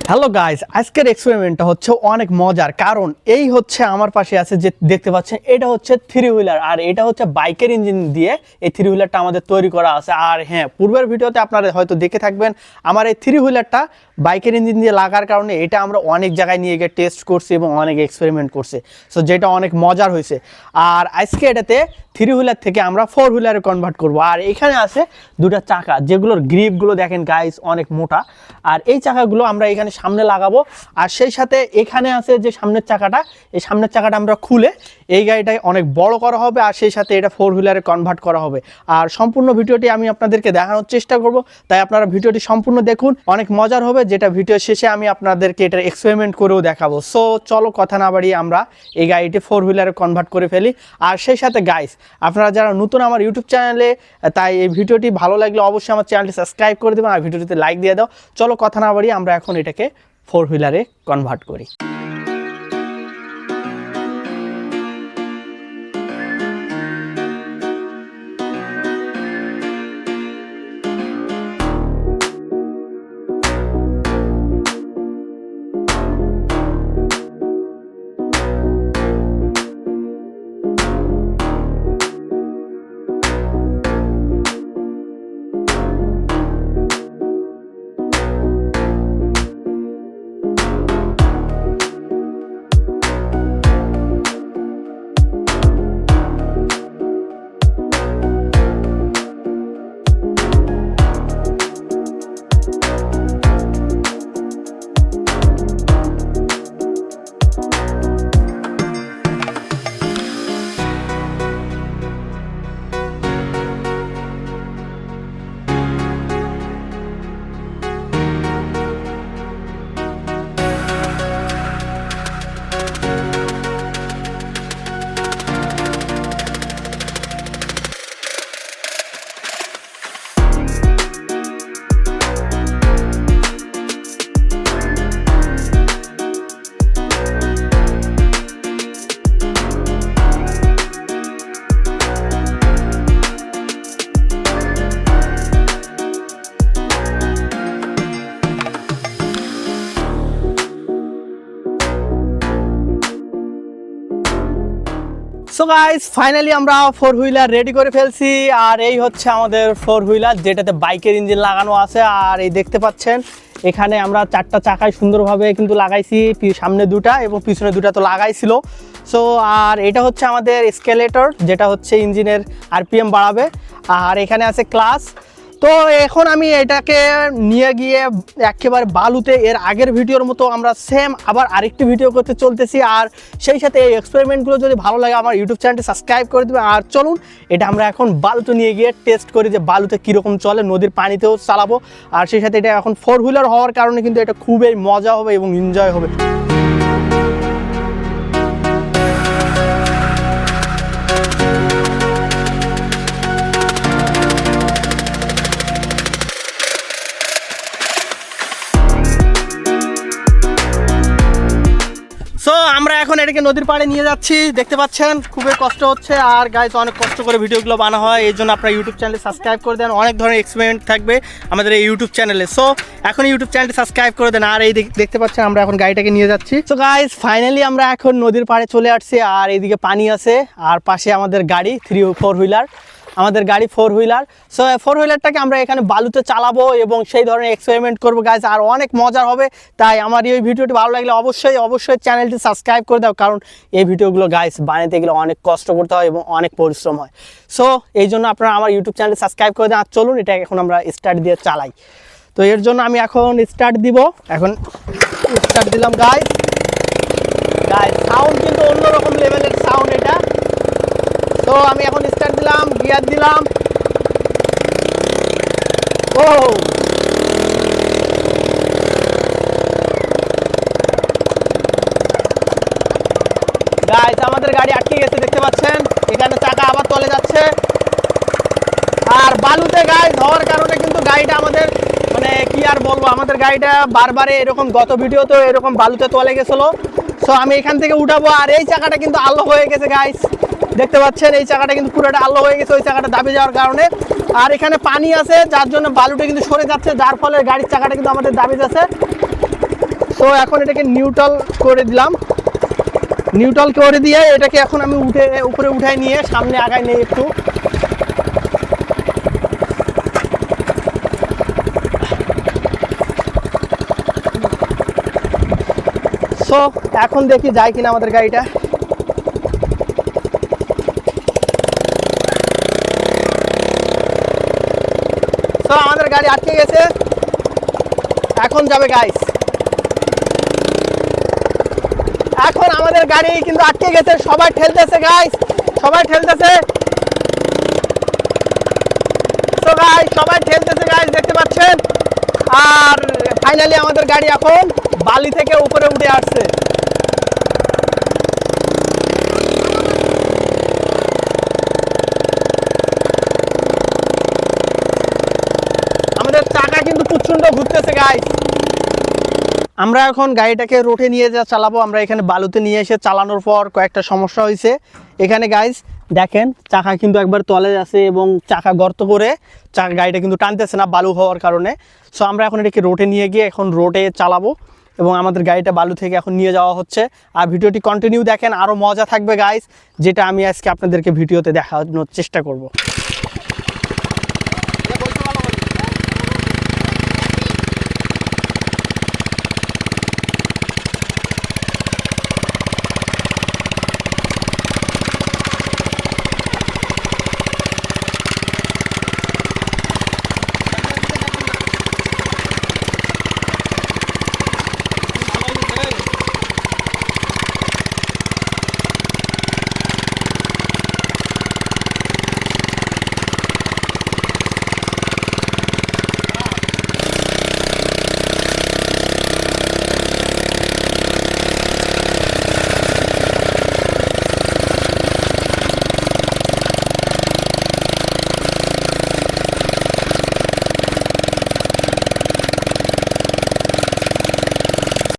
Hello guys, আজকের এক্সপেরিমেন্টটা হচ্ছে অনেক মজার। কারণ এই হচ্ছে আমার পাশে আছে যে দেখতে পাচ্ছেন, এটা হচ্ছে থ্রি হুইলার আর এটা হচ্ছে বাইকের ইঞ্জিন দিয়ে এই থ্রি হুইলারটা আমাদের তৈরি করা আছে। আর হ্যাঁ, পূর্বের ভিডিওতে আপনারা হয়তো দেখে থাকবেন আমার এই থ্রি হুইলারটা বাইকের ইঞ্জিন দিয়ে লাগার কারণে এটা আমরা অনেক জায়গায় নিয়ে গিয়ে টেস্ট করছি এবং অনেক এক্সপেরিমেন্ট করছি, সো যেটা অনেক মজার হয়েছে। আর আজকে এটাতে থ্রি হুইলার থেকে আমরা ফোর হুইলারে কনভার্ট করব। আর এখানে আছে দুটা চাকা, যেগুলোর গ্রিপগুলো দেখেন গাইস অনেক মোটা। আর এই চাকাগুলো আমরা এখানে সামনে লাগাবো। আর সেই সাথে এখানে আছে যে সামনের চাকাটা, এই সামনের চাকাটা আমরা খুলে এই গাড়িটাকে অনেক বড় করা হবে আর সেই সাথে এটা ফোর হুইলারে কনভার্ট করা হবে। আর সম্পূর্ণ ভিডিওটি আমি আপনাদেরকে দেখানোর চেষ্টা করব, তাই আপনারা ভিডিওটি সম্পূর্ণ দেখুন, অনেক মজার হবে। যেটা ভিডিও শেষে আমি আপনাদেরকে এটা এক্সপেরিমেন্ট করেও দেখাবো। সো চলো কথা না বাড়িয়ে আমরা এই গাড়িটি ফোর হুইলারে কনভার্ট করে ফেলি। আর সেই সাথে গাইস, আপনারা যারা নতুন আমার ইউটিউব চ্যানেলে, তাই এই ভিডিওটি ভালো লাগলে অবশ্যই আমার চ্যানেলটি সাবস্ক্রাইব করে দেবেন আর ভিডিওটিতে লাইক দিয়ে দাও। চলো কথা না বাড়িয়ে আমরা এখন এটাকে ফোর হুইলারে কনভার্ট করি। সো গাইস, ফাইনালি আমরা ফোর হুইলার রেডি করে ফেলছি। আর এই হচ্ছে আমাদের ফোর হুইলার, যেটাতে বাইকের ইঞ্জিন লাগানো আছে। আর এই দেখতে পাচ্ছেন এখানে আমরা চারটা চাকায় সুন্দরভাবে কিন্তু লাগাইছি, সামনে দুটা এবং পিছনে দুটা তো লাগাইছিল। সো আর এটা হচ্ছে আমাদের স্কেলেটর, যেটা হচ্ছে ইঞ্জিনের আরপিএম বাড়াবে। আর এখানে আছে ক্লাচ। তো এখন আমি এটাকে নিয়ে গিয়ে একেবারে বালুতে, এর আগের ভিডিওর মতো আমরা সেম আবার আরেকটি ভিডিও করতে চলতেছি। আর সেই সাথে এই এক্সপেরিমেন্টগুলো যদি ভালো লাগে আমার ইউটিউব চ্যানেলটি সাবস্ক্রাইব করে দেবে। আর চলুন এটা আমরা এখন বালুতে নিয়ে গিয়ে টেস্ট করি যে বালুতে কীরকম চলে, নদীর পানিতেও চালাবো। আর সেই সাথে এটা এখন ফোর হুইলার হওয়ার কারণে কিন্তু এটা খুবই মজা হবে এবং এনজয় হবে। সো আমরা এখন এটাকে নদীর পাড়ে নিয়ে যাচ্ছি, দেখতে পাচ্ছেন খুবই কষ্ট হচ্ছে। আর গাইস, অনেক কষ্ট করে ভিডিওগুলো বানা হয়, এই জন্য আপনারা ইউটিউব চ্যানেলে সাবস্ক্রাইব করে দেন। অনেক ধরনের এক্সপেরিমেন্ট থাকবে আমাদের এই ইউটিউব চ্যানেলে। সো এখন ইউটিউব চ্যানেলটি সাবস্ক্রাইব করে দেন। আর এই দেখতে পাচ্ছেন আমরা এখন গাড়িটাকে নিয়ে যাচ্ছি। সো গাইস, ফাইনালি আমরা এখন নদীর পাড়ে চলে আসছি। আর এইদিকে পানি আছে আর পাশে আমাদের গাড়ি ফোর হুইলার, আমাদের গাড়ি ফোর হুইলার। সো ফোর হুইলারটাকে আমরা এখানে বালুতে চালাবো এবং সেই ধরনের এক্সপেরিমেন্ট করবো গাইস, আর অনেক মজার হবে। তাই আমার এই ভিডিওটি ভালো লাগলে অবশ্যই চ্যানেলটি সাবস্ক্রাইব করে দাও, কারণ এই ভিডিওগুলো গাইস বানাতে গেলে অনেক কষ্ট করতে হয় এবং অনেক পরিশ্রম হয়। সো এই জন্য আপনারা আমার ইউটিউব চ্যানেলটি সাবস্ক্রাইব করে দেন। আর চলুন এটা এখন আমরা স্টার্ট দিয়ে চালাই। তো এর জন্য আমি এখন স্টার্ট দিব, এখন স্টার্ট দিলাম গাইস। সাউন্ড কিন্তু অন্যরকম লেভেলের সাউন্ড এটা। তো আমি এখন স্টার্ট দিলাম, গিয়ার দিলাম। ও গাইস, আমাদের গাড়ি আটকে গেছে, দেখতে পাচ্ছেন এখানে চাকা আবার তলে যাচ্ছে। আর বালুতে গাইস হওয়ার কারণে কিন্তু গাড়িটা আমাদের, মানে কি আর বলবো, আমাদের গাড়িটা বারবারে এরকম, গত ভিডিওতে এরকম বালুতে তলে গেছিলো। সো আমি এখান থেকে উঠাবো। আর এই চাকাটা কিন্তু আলো হয়ে গেছে গাইস, দেখতে পাচ্ছেন এই চাকাটা কিন্তু পুরোটা আলো হয়ে গেছে ওই চাকাটা দাবি যাওয়ার কারণে। আর এখানে পানি আছে যার জন্য বালুটা কিন্তু সরে যাচ্ছে, যার ফলে গাড়ির চাকাটা কিন্তু আমাদের দাবি যাচ্ছে। সো এখন এটাকে নিউট্রাল করে দিলাম, নিউট্রাল করে দিয়ে এটাকে এখন আমি উপরে উঠাই নিয়ে সামনে আগাই নেই একটু। সো এখন দেখি যায় কিনা আমাদের গাড়িটা। সো আমাদের গাড়ি আটকে গেছে, এখন যাবে গাইস। এখন আমাদের গাড়ি কিন্তু আটকে গেছে, সবাই ঠেলতেছে গাইস, সবাই ঠেলতেছে। তো গাইস সবাই ঠেলতেছে গাইস, দেখতে পাচ্ছেন। আর ফাইনালি আমাদের গাড়ি এখন বালি থেকে উপরে উঠে আসছে। আমাদের চাকা কিন্তু প্রচন্ড ঘুরতেছে গাইস। আমরা এখন গাড়িটাকে রোডে নিয়ে যা চালাবো, আমরা এখানে বালুতে নিয়ে এসে চালানোর পর কয়েকটা সমস্যা হয়েছে এখানে গাইস। দেখেন চাকা কিন্তু একবার তলে আছে এবং চাকা গর্ত করে গাড়িটা কিন্তু টানতেছে না বালু হওয়ার কারণে। সো আমরা এখন এটাকে রোডে নিয়ে গিয়ে এখন রোডে চালাবো এবং আমাদের গাড়িটা বালু থেকে এখন নিয়ে যাওয়া হচ্ছে। আর ভিডিওটি কন্টিনিউ দেখেন, আরও মজা থাকবে গাইস, যেটা আমি আজকে আপনাদেরকে ভিডিওতে দেখানোর চেষ্টা করব।